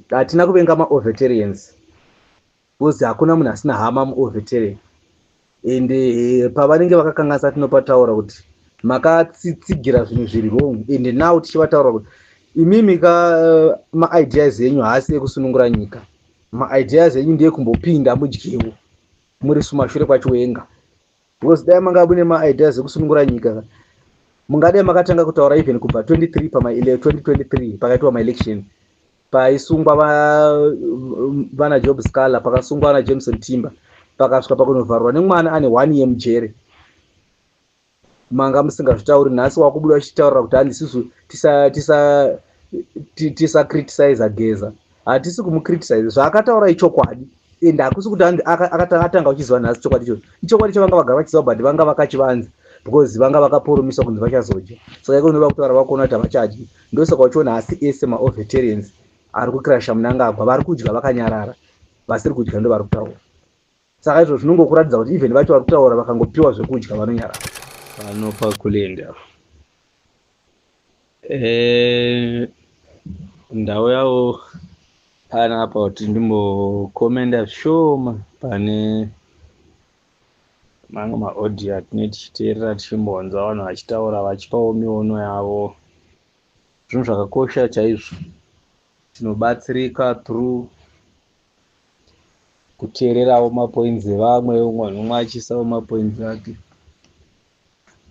hatina kuvenga maovetarians because hakuna munhu asina hama muovetarian. Ende pavanenge vakakanganisa tinopataura kuti makatsitsigira zvinhu zviri wrong, ende now tichivataura kuti imimi maideas enyu haasi ekusunungura nyika, maideas enyu ndeyekumbopinda mudyewo muri sumashure kwachiwenga. Because dai manga mune maideas ekusunungura nyika, mungadai makatanga kutaura even kubva 2023 pakaitwa maelection, paisungwa vana Job Scala, pakasungwa vana Jameson Timber, pakasvika pakunovharwa nemwana ane 1 year mujere. Manga musingazvitauri, nhasi wakubuda uchitaura kuti hanzi isusu tisa criticize Geza. Hatisi kumukriticize, zvaakataura ichokwadi, ende hakusi kuti atanga uchiziva nhasi chokwadi icho. Ichokwadi chavanga vagara vachiziva, but vanga vakachivanza because vanga vakaporomisa kunzi vachazodya. Saka iko ndoda kutaura vakuona kuti havachadyi. Ndosaka uchiona hasi ese maovetarians ari kukrasha Mnangagwa vari kudya vakanyarara, vasiri kudya ndo vari kutaura. Saka izvo zvinongokuratidza kuti even vacho vari kutaura vakangopiwa zvekudya vanonyarara. Panopa kulinda ndau yavo panapa kuti ndimbokomenda zvishoma pane mamwe maaudio atinenge tichiteerera tichimbonzwa vanhu vachitaura vachipawo miono yavo. Zvinhu zvakakosha chaizvo, tinobatsirika through kuteererawo mapoints evamwe, umwe nomwe achiisawo mapoints ake.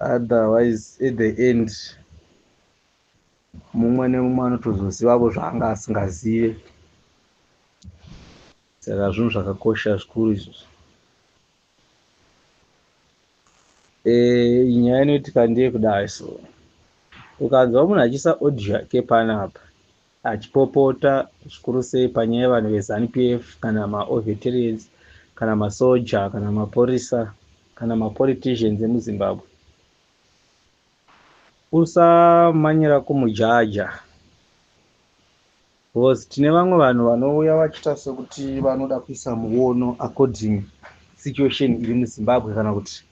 Otherwise at the end mumwe nemumwe anotozozivawo zvaanga asingazive. Saka zvinhu zvakakosha zvikuru izvozvo. Nyaya inoitika ndeye kudai. So ukanzwa munhu achiisa audio yake panapa achipopota zvikuru sei panyaya yevanhu veZANU-PF kana maovetarians kana masoja kana maporisa kana mapoliticians emuZimbabwe, usamanyira kumujaja, because tine vamwe vanhu vanouya vachita sekuti vanoda kuisa muono according situation iri muZimbabwe kana kuti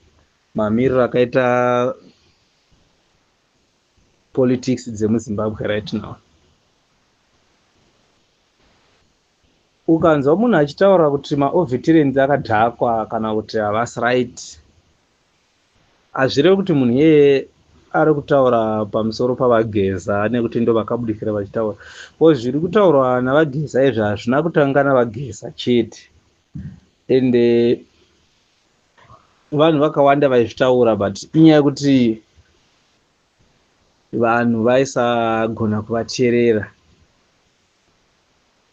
mamiriro akaita politics dzemuZimbabwe right now. Ukanzwa munhu achitaura kuti maovetarians akadhakwa kana kuti havasi right, hazvirevi kuti munhu iyeye ari kutaura pamusoro pavaGeza nekuti ndo vakabudikira vachitaura. Because zviri kutaurwa navaGeza izvi hazvina kutanga navaGeza chete, ende vanhu vakawanda vaizvitaura, but inyaya yekuti vanhu vaisagona kuvateerera.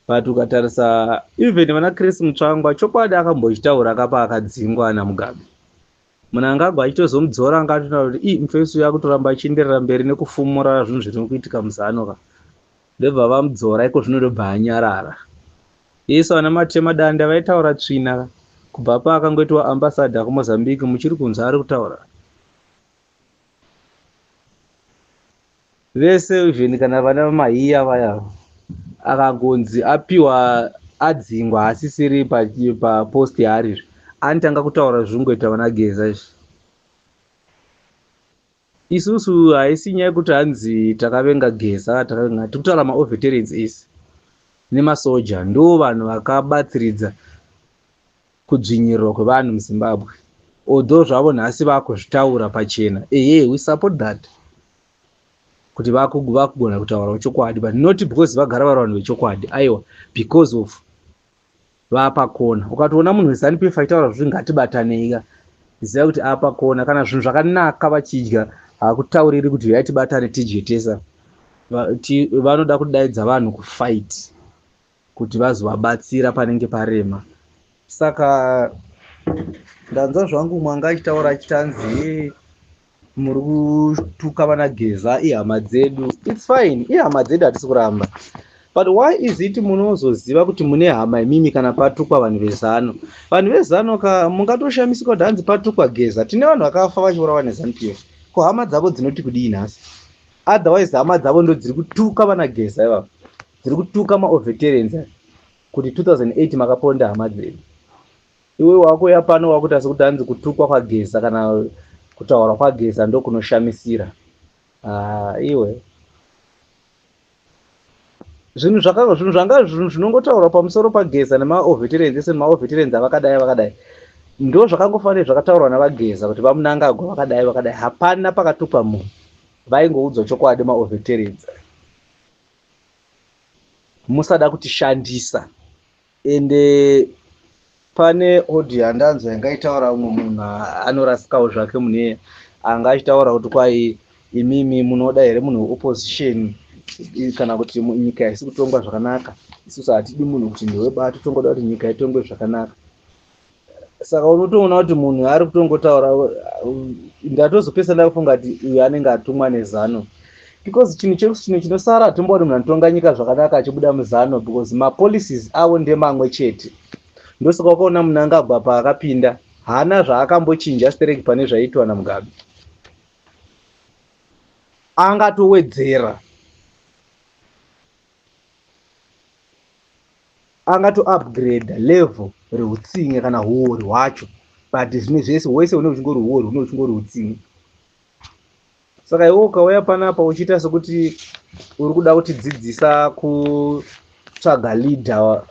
But ukatarisa even vana Chris Mutsvangwa, chokwadi akambochitaura akapa akadzingwa naMugabe. Mnangagwa achitozomudzora angatoona kuti mufeso yakutoramba achienderera mberi nekufumura zvinhu zviri kuitika muZANU, ndobva vamudzora iko zvinodobva anyarara. Yesu vana Matema Danda vaitaura tsvina, kubva paakangoitwa ambassador kuMozambique muchiri kunzwa ari kutaura. Vese even kana vana Mahiya vaya akangonzi apiwa adzingwa asisiri papost yaari, anotanga kutaura zvingoita vana Geza izvi. Isusu haisi nyaya yekuti hanzi takavenga Geza, tikutaura maovetarians isi nemasoja ndo vanhu vakabatsiridza kudzvinyirirwa kwevanhu muZimbabwe. Although zvavo nhasi vakuzvitaura pachena, we support that, kuti vakugona kutaura chokwadi, but not because vagara vari vanhu vechokwadi, aiwa, because of vapakona. Ukatoona munhu weZANU-PF aitaura zvinhu ngatibatanei, ziva kuti apakona. Kana zvinhu zvakanaka vachidya, hakutauriri kuti uyai tibatane tijetesa. Vanoda kudaidza vanhu kufight kuti vazovabatsira panenge parema. Saka ndanzwa zvangu mwanga achitaura achitanzi muri kutuka vana Geza ihama dzedu. It's fine, ihama dzedu hatisi kuramba, but why is it munozoziva kuti mune hama imimi kana patukwa vanhu vezano? Vanhu vezano mungatoshamisika kuti hanzi patukwa Geza. Tine vanhu vakafa vachiurawa neZANU-PF, ko hama dzavo dzinoti kudii nhasi? Otherwise hama dzavo ndo dziri kutuka vana Geza ivavo, dziri kutuka maovetarians kuti 2008 makaponda hama dzedu. Iwe wakuya pano wakuti asi kuti hanzi kutukwa kwaGeza kana kutaura kwaGeza ndo kunoshamisira. Iwe zvinhu zvinongotaurwa pamusoro pageza nemaoveterens ese nemaoveterens avakadai ndo zvakangofanira zvakataurwa navageza kuti vamunangagwa vakadai hapana pakatukwa munhu, vaingoudzwa chokwadi maoveterens. Musada kutishandisa. Ende pane audio yandanzwa yangaitaura umwe munhu anorasikawo zvake mune anga achitaura kuti kwai imimi munoda here munhu opposition kana kuti nyika isi kutongwa zvakanaka, isusu hatidi munhu kuti ndewebatu tongoda kuti nyika itongwe zvakanaka. Saka unotoona kuti munhu ari kutongotaura ndatozopesana kufunga kuti uyu anenge atumwa nezano, because chinhu chinosara hatimbori munhu anotonga nyika zvakanaka achibuda muzano, because mapolicies avo ndemamwe chete. Ndosaka wakaona Mnangagwa paakapinda haana zvaakambochinja stereki pane zvaiitwa naMugabe, angatowedzera, angato-upgrade level reutsinge kana huori hwacho, but zvimwe zvese wese une uchingori huori une uchingori utsinge. Saka iwe ukauya panapa uchiita sekuti uri kuda kutidzidzisa kutsvaga leader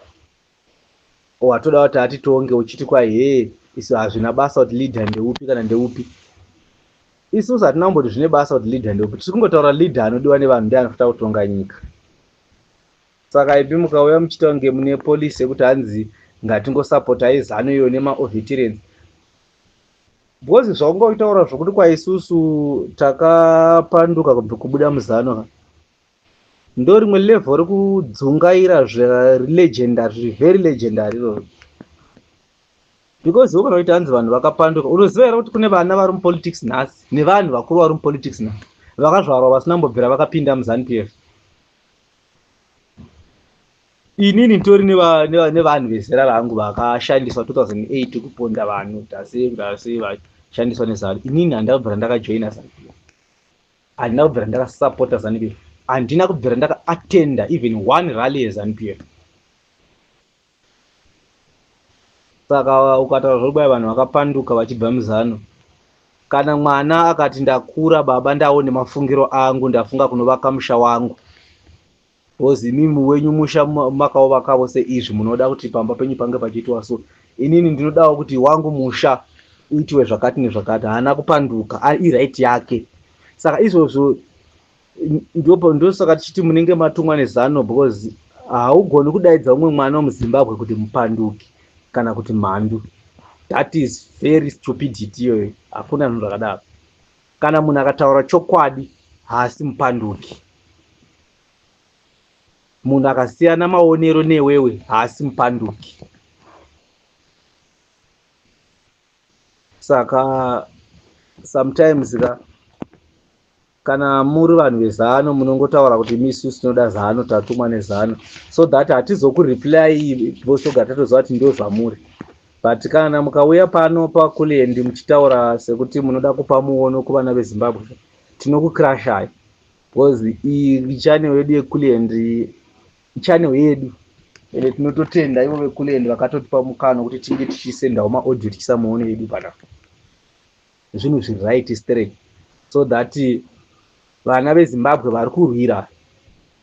watoda kuti atitonge, uchiti kwai isu hazvina basa kuti leader ndeupi kana ndeupi. Isusu hatina kumboti zvine basa kuti leader ndeupi, tiri kungotaura leader anodiwa nevanhu ndianofanira kutonga nyika. Saka ipi mukauya muchitange mune polisi yekuti hanzi ngatingosapotai zano iyo nemaoveterans, because zvaungoitaura zvokuti kwaisusu takapanduka kubva kubuda muzano ndo rimwe level rekudzungaira zvelegendary, very legendary iroro. Because ukana kuti hanzi vanhu vakapanduka, unoziva here kuti kune vana vari mupolitics nhasi nevanhu vakuru vari mupolitics nhasi vakazvarwa vasina mbobvira vakapinda muZANU-PF. Inini nditori nevanhu vezera rangu vakashandiswa 2008 kuponda vanhu tasi vashandiswa nezano. Inini handina kubvira ndakajoina ZANU-PF, handina kubvira ndakasupporta ZANU-PF, handina kubvira ndakaattenda even one rally yeZANU-PF. Saka ukataura zvokubaya vanhu vakapanduka vachibva muzano, kana mwana akati ndakura baba ndaone mafungiro angu ndafunga kunovaka musha wangu, because imimi wenyu musha makaovakavo seizvi munoda kuti pamba penyu pange pachiitwa so, inini ndinodawo kuti wangu musha uitiwe zvakati nezvakati, haana kupanduka, iright yake. Saka izvozvo ndosaka tichiti munenge matumwa nezano, because haugoni kudaidza umwe mwana wemuZimbabwe kuti mupanduki kana kuti mhandu. That is very stupidity iyoyo, hakuna zvinhu zvakadaro. Kana munhu akataura chokwadi haasi mupanduki, munhu akasiyana maonero newewe haasi mupanduki. Saka sometimes kana muri vanhu vezano munongotaura kuti misusu tinoda zano, tatumwa nezano, so that hatizokureply vosogara tatoziva kuti ndio zvamuri. But kana mukauya pano paKulendi muchitaura sekuti munoda kupa muono kuvana veZimbabwe, tinokukrashai, because iyi channel yedu yeKulendi channel yedu, ende tinototenda ivo veKulendi vakatotipa mukano kuti tinge tichisendawo maaudio tichisa muono yedu panapa. Zvinhu zviright straight, so that vana veZimbabwe vari kurwira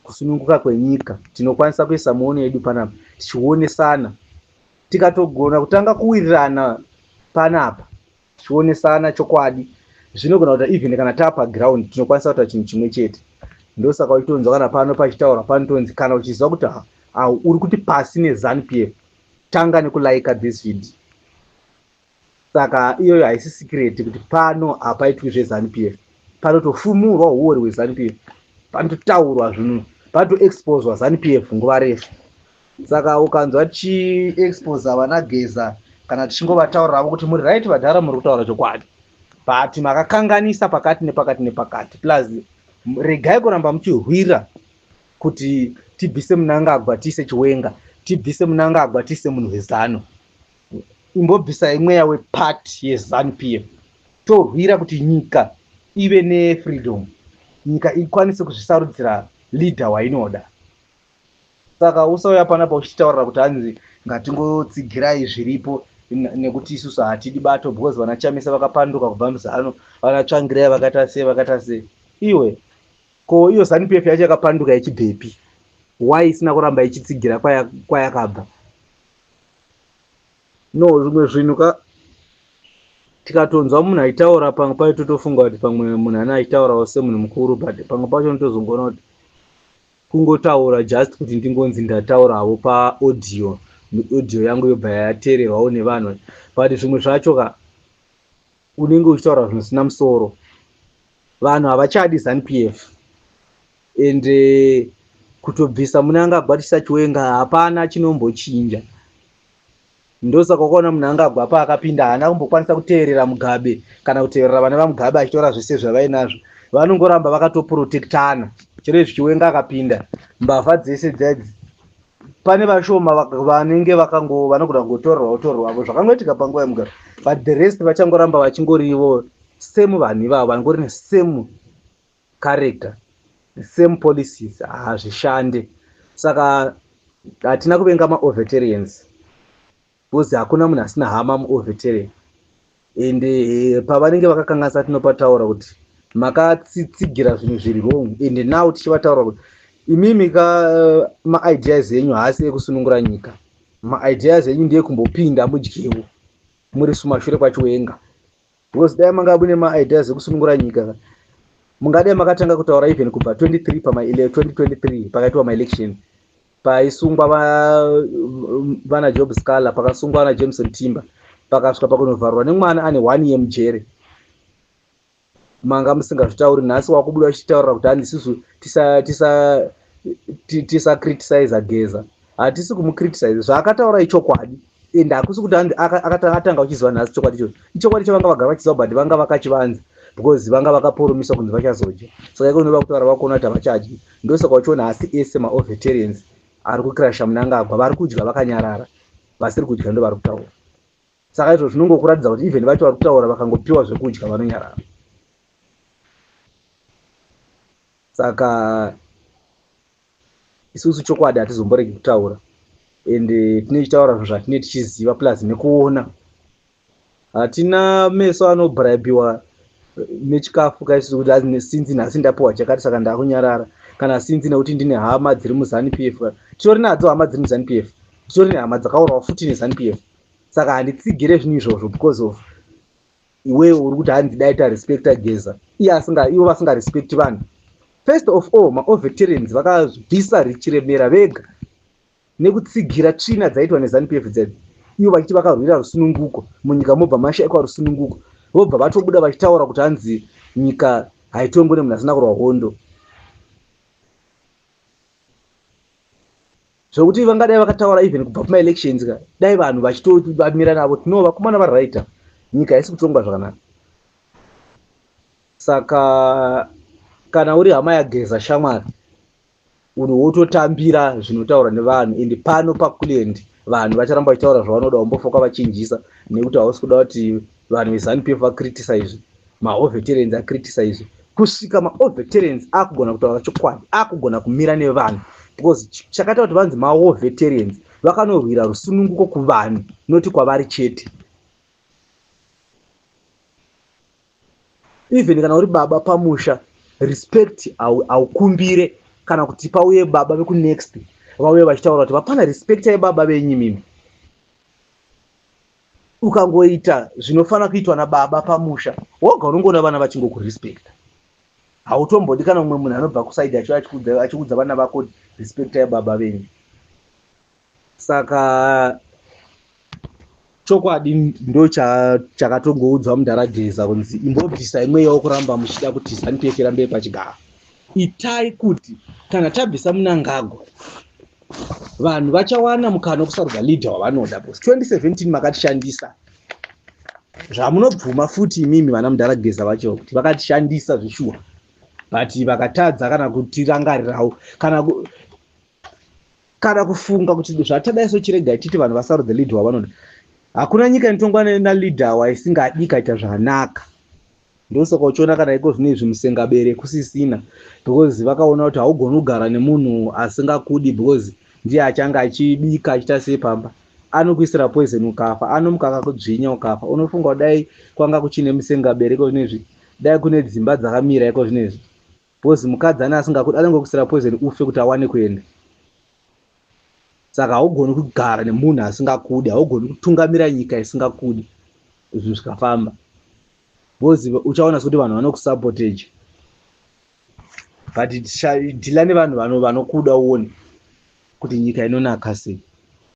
kusununguka kwenyika tinokwanisa kuisa muono yedu panapa tichionesana. Tikatogona kutanga kuwirirana panapa tichionesana chokwadi, zvinogona kuti even kana tapa ground tinokwanisa kuita chinhu chimwe chete. Ndosaka uchitonzwa kana pano pachitaura panotonzi kana uchiziva kuti uri kuti pasi neZANU-PF, tanga nekulaika this video. Saka iyoyo haisi secret kuti pano hapaitwi zveZANU-PF, panotofumurwa huori hweZANU-PF, panototaurwa zvinhu, panotoexposwa ZANU-PF nguva refu. Saka ukanzwa tichiexposa vana Geza kana tichingobataurirawo kuti muri right vadhara muri kutaura chokwadi, but makakanganisa pakati nepakati nepakati. Plus regai kuramba muchihwira kuti tibvise Mnangagwa tiise Chiwenga, tibvise Mnangagwa tiise munhu wezano. Imbobvisa imweya wepart yeZANU-PF, torwira kuti nyika ive nefreedom, nyika ikwanise kuzvisarudzira leader wainoda. Saka usauya panapa uchitaurira kuti hanzi ngatingotsigirai zviripo nekuti isusu hatidi bato, because vana Chamisa vakapanduka kubva muzano, vana Tsvangirai vakata sei. Iwe ko iyo ZANU-PF yacho yakapanduka ichibvepi? why isina kuramba ichitsigira kwayakabva. No, zvimwe zvinhu tikatonzwa munhu aitaura pamwe pacho totofunga kuti pamwe munhu ana aitaurawo semunhu mukuru, but pamwe pacho notozongoona kuti kungotaura just kuti ndingonzi ndataurawo paaudio, audio yangu yobva yateererwawo nevanhu, but zvimwe zvacho unenge uchitaura zvinosina musoro. Vanhu havachadi ZANU-PF ende kutobvisa mune angagwatisa Chiwenga hapana chinombochinja. Ndosaka ukaona munhu angagwa paakapinda haana kumbokwanisa kuteerera Mugabe kana kuteerera vana vaMugabe achitora zvese zvavainazvo. Vanongoramba vakatoprotectana. Chero Chiwenga akapinda mbavha dzese dzadzi, pane vashoma vanenge vanogoda kutorwa zvakangoitika panguva yaMugabe, but the rest vachangoramba vachingorivo same vanhu ivavo vangori nesame character, same policies. Hazvishande. Saka hatina kuvenga maoveterians because hakuna munhu asina hama muovetarian, ende pavanenge vakakanganisa tinopataura kuti makatsigira zvinhu zviri wrong, ende now tichivataura kuti imimi maideas enyu haasi ekusunungura nyika, maideas enyu ndiye kumbopinda mudyewo muri sumashure kwaChiwenga, because dai manga mune maideas ekusunungura nyika mungadai makatanga kutaura even kubva 2023 pakaitwa maelection, paisungwa vana Job Scala, pakasungwa vana Jameson Timber, pakasvika pakunovharwa nemwana ane 1 year mujere. Manga musingazvitauri, nhasi wakubuda uchitaura kuti hanzi isusu tisa criticize Geza. Hatisi kumukriticize, zvaakataura ichokwadi, ende hakusi kuti atanga uchiziva nhasi chokwadi icho. Ichokwadi icho vanga vagara vachiziva, but vanga vakachivanza because vanga vakaporomisa kunzi vachazodya. Saka iko nova kutaura vakuona kuti havachadyi. Ndosaka uchiona hasi ese maoveterians ari kukrasha munangagwa, vari kudya vakanyarara, vasiri kudya ndo vari kutaura. Saka izvo zvinongokuratidza kuti even vacho vari kutaura vakangopiwa zvekudya vanonyarara. Saka isusu chokwadi hatizomboregi kutaura, ende tine chitaura zvinhu zvatine tichiziva plus nekuona. Hatina meso anobraibiwa nechikafu kaisusu kuti hazi sinzi nhasi ndapiwa chakati saka ndakunyarara, kana sinzi nekuti ndine hama dziri muZANU-PF. Titori nadzo hama dziri muZANU-PF, titori nehama dzakaurawo futi neZANU-PF. Saka handitsigire zvinhu izvozvo because of iwewe uri kuti hanzi dai tarespecta Geza, ivo vasingarespecti vanhu. First of all, maoveterians vakabvisa Chiremera vega nekutsigira tsvina dzaitwa neZANU-PF dzadzi, ivo vachiti vakarwira rusununguko munyika, mobva mashaikwa rusununguko, vobva vatobuda vachitaura kuti hanzi nyika haitongone munhu asina kurwa hondo. Zvokuti vangadai vakataura even kubva kumaelections dai vanhu vachitovamira navo tinova vakomana variraita, nyika haisi kutongwa zvakanaka. Saka kana uri hama yaGeza shamwari, unhu wototambira zvinotaura nevanhu, ende pano paCleland vanhu vacharamba vachitaura zvavanoda, vambofoka vachinjisa nekuti hausi kuda kuti vanhu veZANU-PF vakriticize, maoveterians akriticize, kusvika maoveterians akugona kutaura chokwadi, akugona kumira nevanhu, because chakaita kuti vanzi maoveterians vakanorwira rusununguko kuvanhu noti kwavari chete. Even kana uri baba pamusha, respect aukumbire kana kuti pauye baba vekunext vauye vachitaura kuti vapana respect yebaba venyu mimi. Ukangoita zvinofana kuitwa nababa pamusha, woga unongoona vana vachingokurespecta. Hautombodi kana mumwe munhu anobva kusaidi achikudza vana vako respect yebaba venyu. Saka chokwadi ndo chakatongoudzwa mundarageza kunzi imbobvisa imweyo kuramba muchida kuti ZANU-PF irambe pachigara. Itai kuti kana tabvisa Mnangagwa vanhu vachawana mukana kusarudza leader wavanoda. 2017 makatishandisa zvamunobvuma futi imimi vana mundarageza vacho kuti vakatishandisa zvishua, but vakatadza kana kutirangarirawo kana kufunga kuti zvatadai sochirega titi vanhu vasarudze leader wavanoda. Hakuna nyika inotongwa naleader waisingadi kaita zvakanaka. Ndosaka uchiona kana iko zvinezvi musengabere kusisina, because vakaona kuti haugoni kugara nemunhu asingakudi, because ndiye achanga achibika achita sepamba, anokuisira poison ukafa, anomuka akakudzvinya ukafa. Unofunga dai kwanga kuchine musengabere iko zvinezvi, dai kune dzimba dzakamira iko zvinezvi, because mukadzi asingakudi anongokuisira poison ufe kuti awane kuenda. saka haugoni kugara nemunhu asingakudi, haugoni kutungamira nyika isingakudi zvinhu zvikafamba, because uchaona sekuti vanhu vanokusapoteji, but dhila nevanhu vanokuda uone kuti nyika inonaka sei.